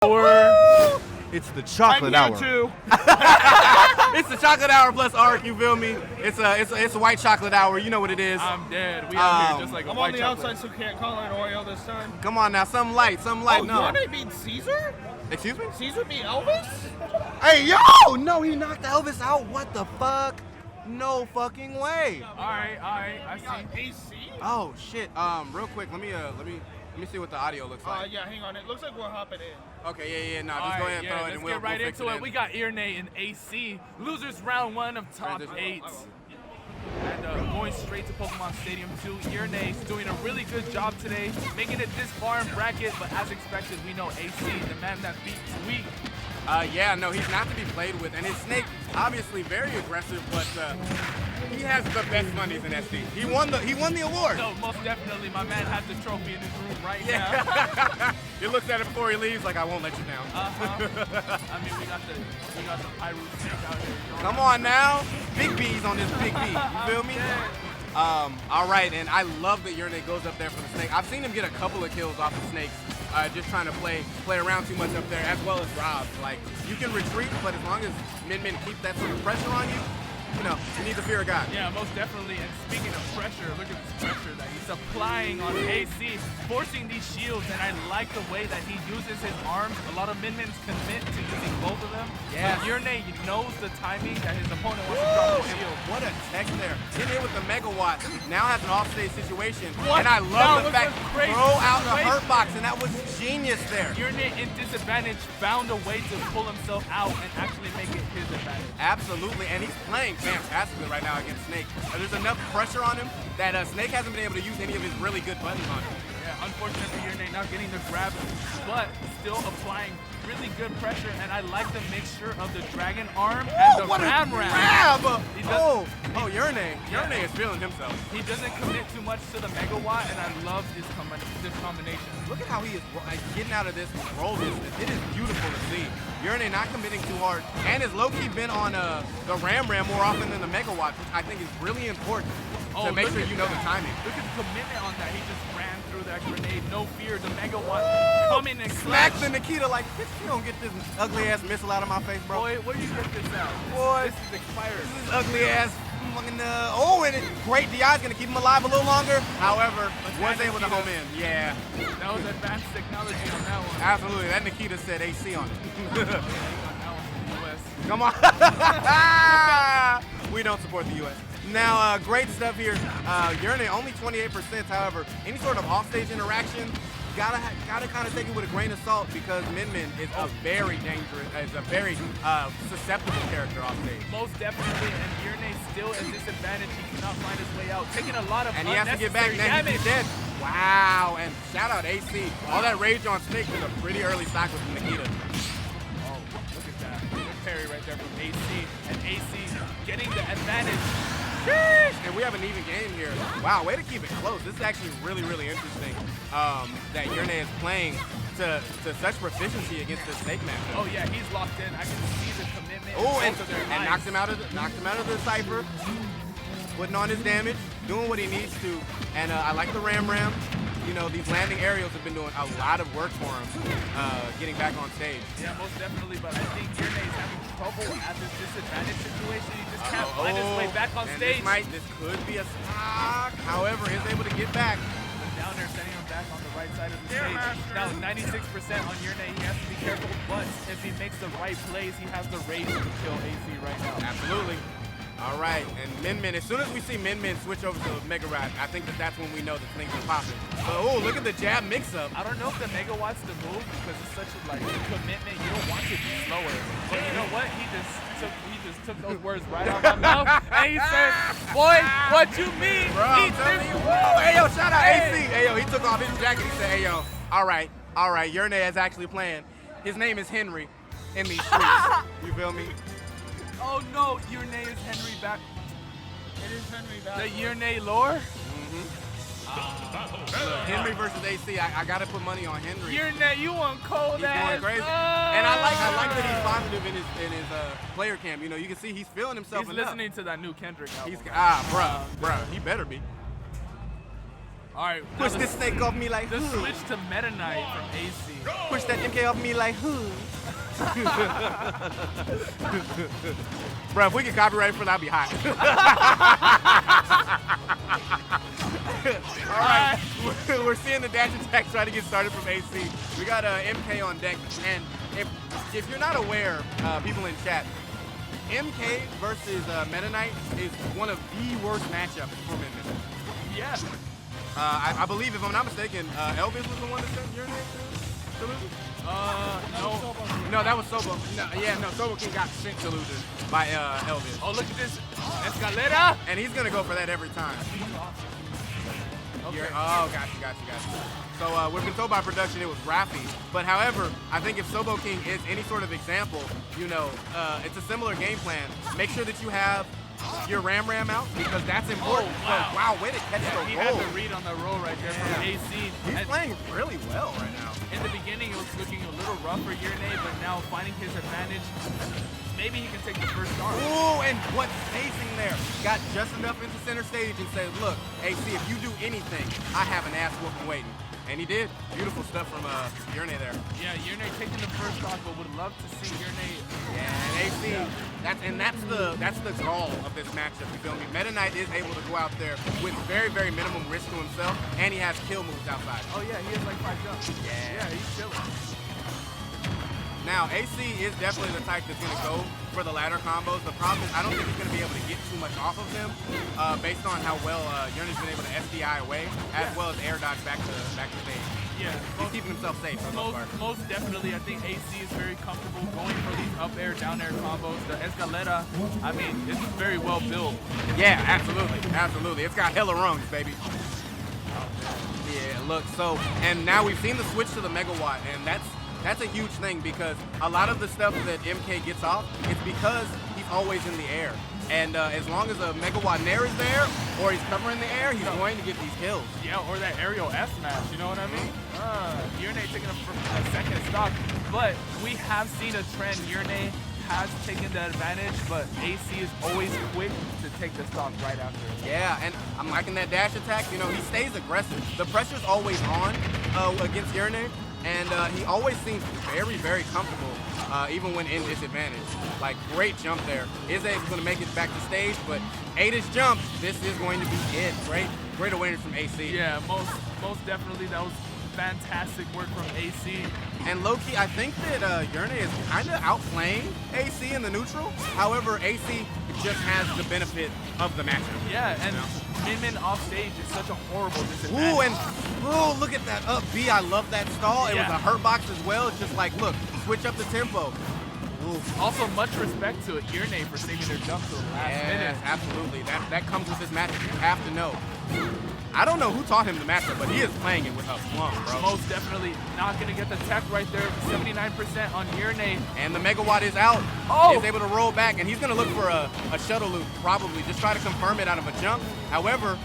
It's the chocolate hour. Too. It's the chocolate hour plus ARC, you feel me? It's a white chocolate hour, you know what it is. I'm dead. We out here just like a I'm white on the chocolate. outside, so can't call it Oreo this time. Come on now, something light, Oh, no. Yrneh beat Caesar? Excuse me? Caesar beat Elvis? Hey, yo! No, he knocked Elvis out. What the fuck? No fucking way. All right, I see. AC? Oh shit. Real quick, let me see what the audio looks like. Yeah, hang on. It looks like we're hopping in. Okay, yeah, no, All just go right, ahead and throw it, and let's get right we'll fix into it. in. We got Yrneh and AC, losers round 1 of top Transition. 8. And going straight to Pokemon Stadium 2, Yrneh is doing a really good job today, making it this far in bracket, but as expected, we know AC, the man that beat Sweet. Yeah, no, he's not to be played with, and his Snake, obviously very aggressive, but he has the best monies in SD. He won the award. No, most definitely, my man has the trophy in his room right now. Yeah. He looks at it before he leaves, like I won't let you down. I mean, we got the Yrneh Snake out here. Come on now, big B's on this big B. You feel me? All right, and I love that Yrneh goes up there for the Snake. I've seen him get a couple of kills off the Snakes. Just trying to play around too much up there, as well as Rob. Like, you can retreat, but as long as Min keeps that sort of pressure on you, you know, you need the fear of God. Yeah, most definitely. And speaking of pressure, look at this pressure that he's applying on AC, forcing these shields. And I like the way that he uses his arms. A lot of Min commit to using both of them. Yeah. Yrneh knows the timing that his opponent wants to drop the shield. What a tech there. Hit in with the megawatt. Now has an offstage situation. What? And I love the That fact was a crazy throw out the situation. hurt box, and that was genius there. Yrneh in disadvantage found a way to pull himself out and actually make it his advantage. Absolutely, and he's playing fantastically right now against Snake. There's enough pressure on him that Snake hasn't been able to use any of his really good buttons on him. Yeah, unfortunately, Yrneh not getting the grab, but still applying really good pressure, and I like the mixture of the Dragon Arm and the What a Ram. grab! He does- Yrneh. Yrneh is feeling himself. He doesn't commit too much to the Megawatt, and I love this combination. Look at how he is getting out of this roll distance. It is beautiful to see. Yrneh not committing too hard, and has low-key been on the Ram more often than the Megawatt, which I think is really important to make sure you know the timing. Look at the commitment on that. He just ran through that grenade, no fear. The Megawatt coming and Smacks the Nikita like, bitch, you don't get this ugly-ass missile out of my face, bro. Boy, where do you get this out? Boy, This is expired. this is ugly-ass fucking, and great DI's gonna keep him alive a little longer. However, was able to home in. Yeah. That was advanced technology on that one. Absolutely. That Nikita said AC on it. On that one from the US. Come on. We don't support the U.S. Now, great stuff here. Yrneh only 28%. However, any sort of offstage interaction, gotta kind of take it with a grain of salt, because Min is a very dangerous, is a very susceptible character offstage. Most definitely, and Yrneh still at disadvantage. He cannot find his way out, taking a lot of And he has to get back. unnecessary Now damage. he's dead. Wow. And shout out AC. All that rage on Snake was a pretty early stock with Nikita. Oh, look at that. Good parry right there from AC. And AC getting the advantage. And we have an even game here. Wow, way to keep it close. This is actually really, really interesting that Yrneh is playing to such proficiency against this Snake matchup. Oh yeah, he's locked in. I can see the commitment. Oh, and, both of their and eyes. knocked him out of the Cypher, putting on his damage, doing what he needs to. And I like the Ram. You know, these landing aerials have been doing a lot of work for him, getting back on stage. Yeah, most definitely, but I think Yrneh is having trouble at this disadvantage situation. He just can't find his way back on and stage. This could be a stock. However, is able to get back. Down there, sending him back on the right side of the stage. Now 96% on Yrneh. He has to be careful, but if he makes the right plays, he has the rage to kill AC right now. Absolutely. All right, and Min, as soon as we see Min switch over to Mega Ride, I think that's when we know that things are popping. But oh, look at the jab mix-up. I don't know if the Megawatt's the move, because it's such a commitment. You don't want to be slower. But you know what? He just took those words right out of my mouth, and he said, "Boy, what you mean? Bro, I'm telling you, hey yo, shout out AC. Hey yo, he took off his jacket. He said, hey yo, all right, Yrneh is actually playing. His name is Henry in these streets. You feel me? Oh no, Yrneh is Henry back. It is Henry back. The Yrneh lore? Henry versus AC. I gotta put money on Henry. Yrneh, you want cold He's ass. going crazy. And I like that he's positive in his player cam. You know, you can see he's feeling himself. He's listening to that new Kendrick album. Bruh, he better be. All right. now Push the this snake off me like The who? switch to Meta Knight from AC. Push that MK off me like who? Bro, if we get copyrighted for that, I'd be hot. All right, we're seeing the dash attack try to get started from AC. We got MK on deck, and if you're not aware, people in chat, MK versus Meta Knight is one of the worst matchups for Yrneh. Yeah. I believe, if I'm not mistaken, Elvis was the one that sent Yrneh to lose? No. No, that was Sobo. No, yeah, no, Sobo King got sent to losers by Elvis. Oh, look at this. Escalera. And he's going to go for that every time. Okay. Oh, gotcha. So we've been told by production it was Rafi. But however, I think if Sobo King is any sort of example, you know, it's a similar game plan. Make sure that you have your Ram out because that's important. Oh, wow. Wow, way to catch Yeah, the he roll. had the read on the roll right there from AC. He's And playing really well right now. in the beginning, it was looking a little rough for Yrneh, but now finding his advantage, maybe he can take the first star. Ooh, and what's spacing there? Got just enough into center stage and said, look, AC, if you do anything, I have an ass whooping waiting. And he did. Beautiful stuff from Yrneh there. Yeah, Yrneh taking the first stock, but would love to see Yrneh. Yeah, and AC, that's the goal of this matchup, you feel me? Meta Knight is able to go out there with very, very minimum risk to himself, and he has kill moves outside. Oh yeah, he has like 5 jumps. Yeah. He's chilling. Now, AC is definitely the type that's going to go for the ladder combos. The problem is I don't think he's going to be able to get too much off of them based on how well Yrneh's been able to SDI away, as well as air dodge back to stage. Yeah. He's keeping himself safe for the most part. Most definitely, I think AC is very comfortable going for these up air, down air combos. The Escalera, I mean, it's very well built. Yeah, absolutely. It's got hella rungs, baby. Yeah, look, so, and now we've seen the switch to the Megawatt, and that's a huge thing because a lot of the stuff that MK gets off, it's because he's always in the air. And as long as a Megawatt Nair is there, or he's covering the air, he's going to get these kills. Yeah, or that aerial F-smash, you know what I mean? Yrneh taking a second stock, but we have seen a trend. Yrneh has taken the advantage, but AC is always quick to take the stock right after. Yeah, and I'm liking that dash attack. You know, he stays aggressive. The pressure's always on against Yrneh, and he always seems very, very comfortable, even when in disadvantage. Like, great jump there. Is going to make it back to stage, but 8-ish jump, this is going to be it. Great awareness from AC. Yeah, most definitely. That was fantastic work from AC. And low-key, I think that Yrneh is kind of outplaying AC in the neutral. However, AC just has the benefit of the matchup. Yeah, and Min off stage is such a horrible disadvantage. Ooh, and look at that up B. I love that stall. It was a hurt box as well. It's just like, look, switch up the tempo. Ooh. Also, much respect to Yrneh for saving their jump to the last minute. Absolutely. That comes with this matchup. You have to know. I don't know who taught him the matchup, but he is playing it with a plum, bro. Most definitely not going to get the tech right there. 79% on Yrneh. And the Megawatt is out. Oh! He's able to roll back, and he's going to look for a shuttle loop, probably. Just try to confirm it out of a jump. However,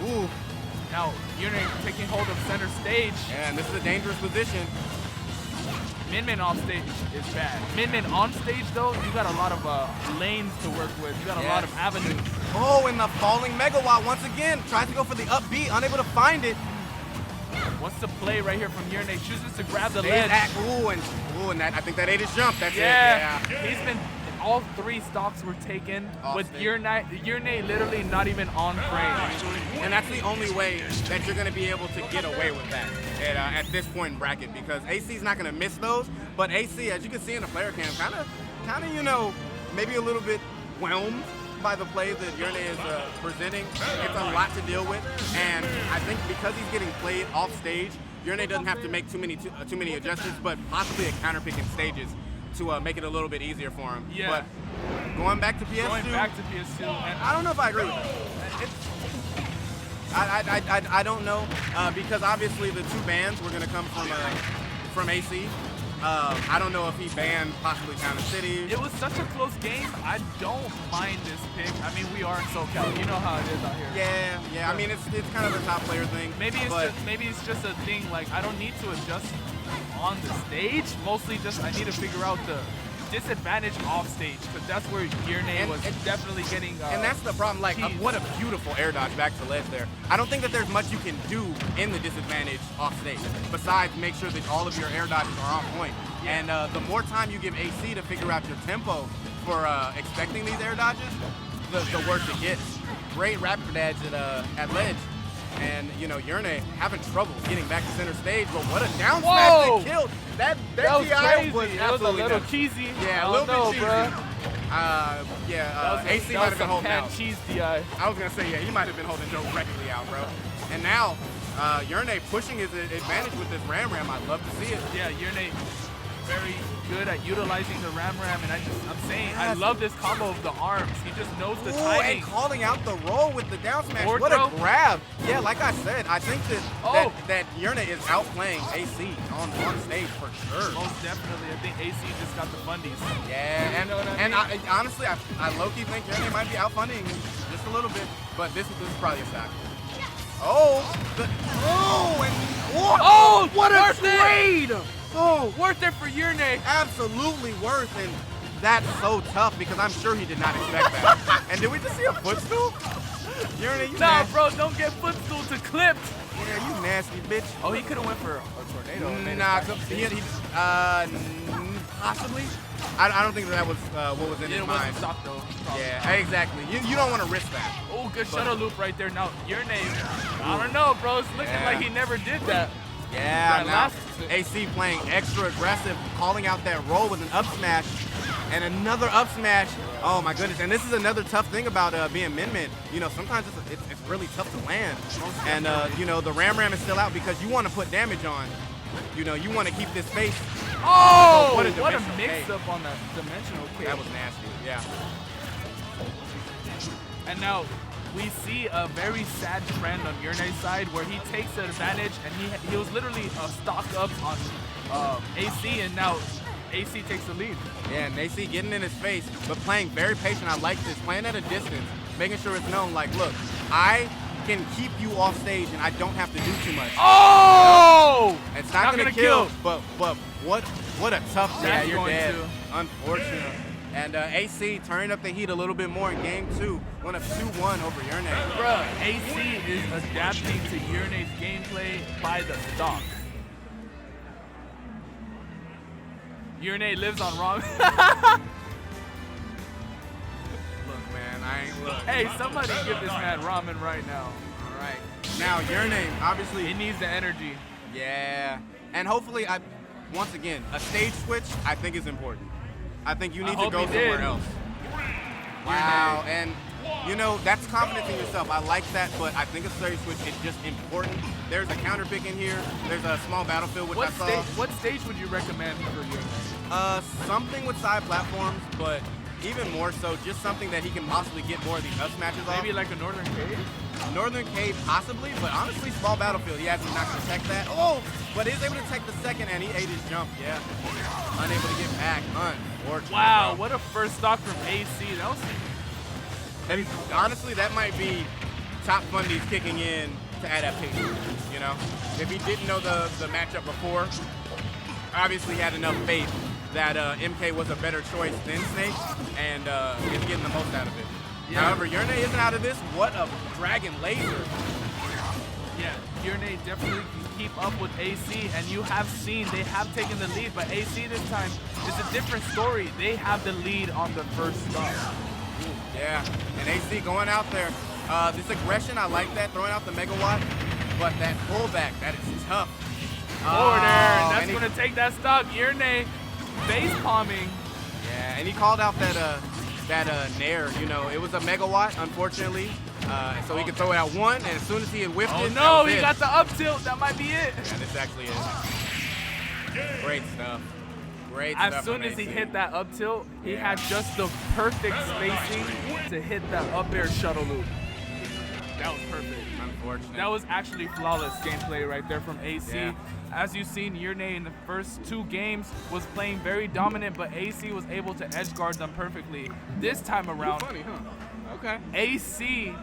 ooh. Now, Yrneh taking hold of center stage. Yeah, and this is a dangerous position. Min off stage is bad. Min on stage, though, you got a lot of lanes to work with. You got a lot of avenues. Oh, and the falling Megawatt once again. Tries to go for the up B, unable to find it. What's the play right here from Yrneh? Chooses to grab the ledge. Ooh, and that, I think that 8-ish jump. That's it. Yeah. He's been, all 3 stocks were taken Off with stage. Yrneh literally not even on frame. And that's the only way that you're going to be able to get away with that at this point in bracket, because AC's not going to miss those. But AC, as you can see in the player cam, kind of, you know, maybe a little bit whelmed by the play that Yrneh is presenting. It's a lot to deal with, and I think because he's getting played off stage, Yrneh doesn't have to make too many adjustments, but possibly a counter pick in stages to make it a little bit easier for him. Yeah. But going back to PS2, and I don't know if I agree with that. I don't know because obviously the 2 bans were going to come from AC. I don't know if he banned possibly Town and City. it was such a close game. I don't mind this pick. I mean, we are in SoCal. You know how it is out here. Yeah. I mean, it's kind of a top player thing. Maybe it's just a thing like I don't need to adjust on the stage. Mostly just I need to figure out the disadvantage off stage, because that's where Yrneh was definitely getting. And that's the problem. Like, teased. what a beautiful air dodge back to ledge there. I don't think that there's much you can do in the disadvantage off stage besides make sure that all of your air dodges are on point. Yeah. And the more time you give AC to figure out your tempo for expecting these air dodges, the worse it gets. Great rapid dodge at ledge. And, you know, Yrneh having trouble getting back to center stage, but what a down smash that killed. That was DI crazy. was It was a absolutely little nuts. cheesy. Yeah, a I little don't know, bit cheesy. That was AC that might was have been some holding cat out. cheese DI. I was going to say, yeah, he might have been holding directly out, bro. And now, Yrneh pushing his advantage with this Ram. I love to see it. Yeah, Yrneh very good at utilizing the Ram, and I'm saying, I Yes. love this combo of the arms. He just knows the Ooh, timing. and calling out the roll with the down smash. Forward What throw. a grab. Yeah, like I said, I think that Oh. that Yrneh is outplaying AC on stage for sure. Most definitely. I think AC just got the fundies. Yeah, and, You know what I and mean? honestly, I low-key think Yrneh might be outfunding just a little bit, but this is probably a stack. Oh, Oh, what a worth it! trade! Oh, Worth it for Yrneh. absolutely worth, and that's so tough because I'm sure he did not expect that. And did we just see a footstool? Yrneh, you Nah, nasty. bro, don't get footstool to clipped. Yeah, you nasty bitch. Oh, he could have went for a tornado. and made it Nah, back. possibly. I don't think that was what was in It his wasn't mind. stock though. Probably. Yeah, exactly. You don't want to risk that. Oh, good shuttle loop right there. Now, Yrneh, I don't know, bro. It's looking Yeah. like he never did that. Yeah, That now last- AC playing extra aggressive, calling out that roll with an up smash and another up smash. Oh my goodness! And this is another tough thing about being min-min. You know, sometimes it's really tough to land. And you know, the Ram is still out because you want to put damage on. You know, you want to keep this space. Oh, what a what a dimensional mix-up on that dimensional kick. That was nasty. Yeah. And now we see a very sad trend on Yrneh's side where he takes the advantage and he was literally stock up on AC, and now AC takes the lead. Yeah, and AC getting in his face, but playing very patient. I like this. Playing at a distance, making sure it's known, like, look, I can keep you off stage and I don't have to do too much. Oh! It's not gonna kill, but what a tough That's you're going dead. to. Unfortunate. And AC turning up the heat a little bit more in game 2. One of 2-1 over Yrneh. Bruh, AC is adapting to Yrneh's gameplay by the stock. Yrneh lives on ramen. Look, man, I ain't look. Hey, somebody give this man ramen right now. All right. Now Yrneh, obviously. He needs the energy. Yeah. And hopefully, once again, a stage switch I think is important. I think you need to hope go he somewhere did. else. Wow, and you know, that's confidence in yourself. I like that, but I think a stage switch is just important. There's a counter pick in here. There's a small battlefield, which I saw. What stage would you recommend for Yrneh? Something with side platforms, but even more so, just something that he can possibly get more of these up smashes off. Maybe like a Northern Cave? Northern Cave, possibly, but honestly, small battlefield. He hasn't not gonna tech that. Oh, but is able to tech the second, and he ate his jump. Yeah, unable to get back. Unfortunate. Wow, bro. what a first stock from AC. That was And honestly, that might be top fundies kicking in to adaptation. You know, if he didn't know the matchup before, obviously he had enough faith that MK was a better choice than Snake, and is getting the most out of it. Yeah. However, Yrneh isn't out of this. What a dragon laser! Yeah, Yrneh definitely can keep up with AC, and you have seen they have taken the lead, but AC this time is a different story. They have the lead on the first stop. Yeah, and AC going out there. This aggression, I like that, throwing out the megawatt, but that pullback, that is tough. Forward air, and that's and he- going to take that stock. Yrneh face palming. Yeah, and he called out that nair. You know, it was a megawatt, unfortunately. So he could throw it out one, and as soon as he had whiffed Oh it, that no, was he it. got the up tilt. That might be it. Yeah, this actually is. Great stuff. Great As stuff soon from as he AC. hit that up tilt, he Yeah. had just the perfect spacing to hit that up air shuttle loop. That was perfect. Unfortunate. That was actually flawless gameplay right there from AC. Yeah. As you've seen, Yrneh in the first 2 games was playing very dominant, but AC was able to edge guard them perfectly. This time around, funny, huh? Okay. AC